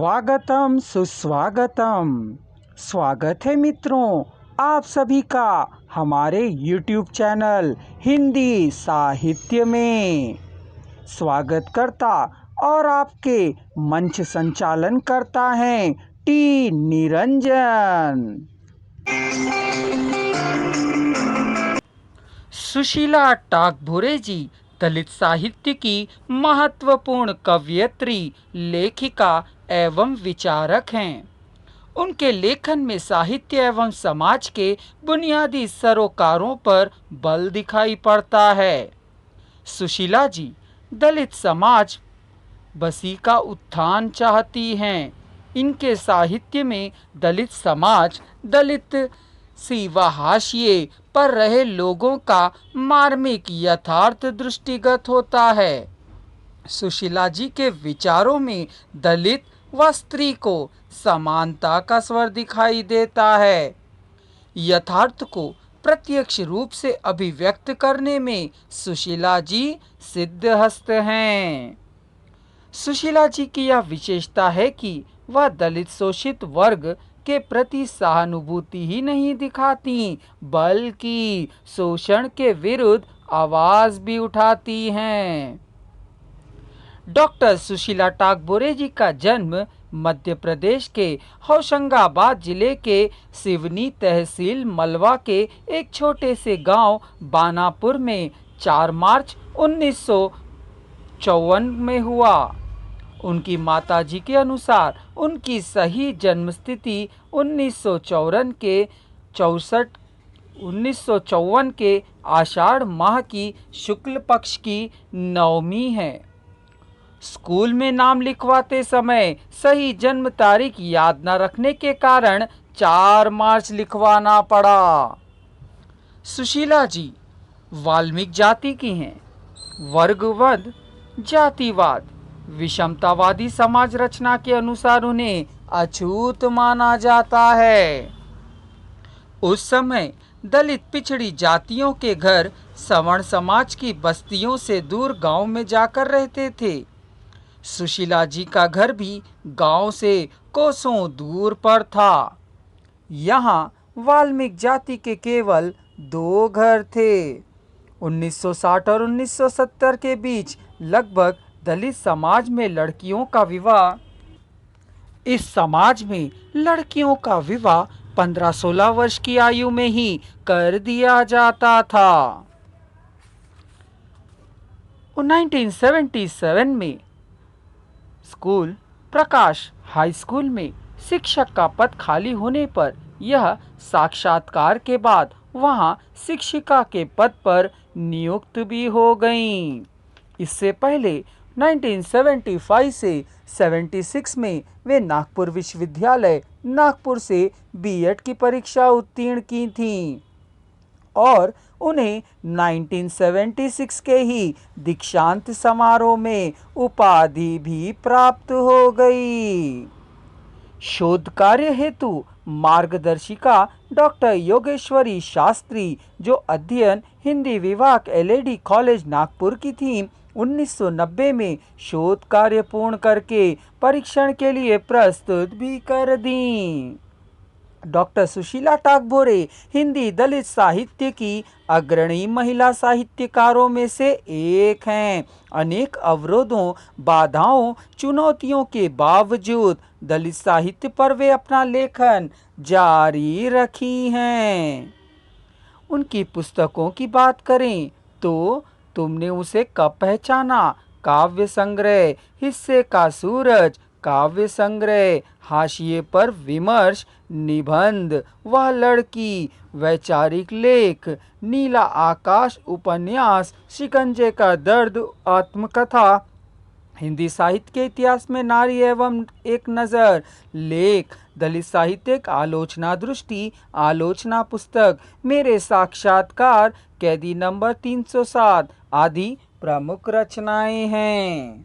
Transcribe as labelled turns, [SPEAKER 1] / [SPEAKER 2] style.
[SPEAKER 1] स्वागतम सुस्वागतम। स्वागत है मित्रों आप सभी का हमारे YouTube चैनल हिंदी साहित्य में। स्वागत करता और आपके मंच संचालन करता है टी निरंजन। सुशीला टागभोरे जी दलित साहित्य की महत्वपूर्ण कवयित्री, लेखिका एवं विचारक हैं। उनके लेखन में साहित्य एवं समाज के बुनियादी सरोकारों पर बल दिखाई पड़ता है। सुशीला जी दलित समाज बसी का उत्थान चाहती हैं। इनके साहित्य में दलित समाज, दलित व हाशिए पर रहे लोगों का मार्मिक यथार्थ दृष्टिगत होता है। सुशीला जी के विचारों में दलित व स्त्री को समानता का स्वर दिखाई देता है। यथार्थ को प्रत्यक्ष रूप से अभिव्यक्त करने में सुशीला जी सिद्धहस्त हैं। सुशीला जी की यह विशेषता है कि वह दलित शोषित वर्ग के प्रति सहानुभूति ही नहीं दिखाती, बल्कि शोषण के विरुद्ध आवाज भी उठाती हैं। डॉक्टर सुशीला टागभोरे जी का जन्म मध्य प्रदेश के होशंगाबाद जिले के सिवनी तहसील मलवा के एक छोटे से गांव बानापुर में 4 मार्च 1954 में हुआ। उनकी माताजी के अनुसार उनकी सही जन्म स्थिति 1954 के आषाढ़ माह की शुक्ल पक्ष की नवमी है। स्कूल में नाम लिखवाते समय सही जन्म तारीख याद न रखने के कारण 4 मार्च लिखवाना पड़ा। सुशीला जी वाल्मीकि जाति की हैं। वर्गवाद, जातिवाद, विषमतावादी समाज रचना के अनुसार उन्हें अछूत माना जाता है। उस समय दलित पिछड़ी जातियों के घर सवर्ण समाज की बस्तियों से दूर गांव में जाकर रहते थे। सुशीला जी का घर भी गांव से कोसों दूर पर था। यहाँ वाल्मीकि जाति के केवल 2 घर थे। 1960 और 1970 के बीच लगभग दलित समाज में लड़कियों का विवाह इस समाज में लड़कियों का विवाह 15-16 वर्ष की आयु में ही कर दिया जाता था। 1977 में स्कूल प्रकाश हाई स्कूल में शिक्षक का पद खाली होने पर यह साक्षात्कार के बाद वहां शिक्षिका के पद पर नियुक्त भी हो गईं। इससे पहले 1975 से 76 में वे नागपुर विश्वविद्यालय नागपुर से बीएड की परीक्षा उत्तीर्ण की थीं और उन्हें 1976 के ही दीक्षांत समारोह में उपाधि भी प्राप्त हो गई। शोध कार्य हेतु मार्गदर्शिका डॉक्टर योगेश्वरी शास्त्री, जो अध्ययन हिंदी विभाग एलएडी कॉलेज नागपुर की थी, 1990 में शोध कार्य पूर्ण करके परीक्षण के लिए प्रस्तुत भी कर दी। डॉक्टर सुशीला टागभोरे हिंदी दलित साहित्य की अग्रणी महिला साहित्यकारों में से एक हैं। अनेक अवरोधों, बाधाओं, चुनौतियों के बावजूद दलित साहित्य पर वे अपना लेखन जारी रखी हैं। उनकी पुस्तकों की बात करें तो तुमने उसे कब पहचाना, काव्य संग्रह, हिस्से का सूरज, काव्य संग्रह, हाशिए पर विमर्श, निबंध, वह लड़की, वैचारिक लेख, नीला आकाश उपन्यास, शिकंजे का दर्द आत्मकथा, हिंदी साहित्य के इतिहास में नारी एवं एक नज़र, लेख, दलित साहित्यिक आलोचना दृष्टि, आलोचना पुस्तक, मेरे साक्षात्कार, कैदी नंबर 307 आदि प्रमुख रचनाएं हैं।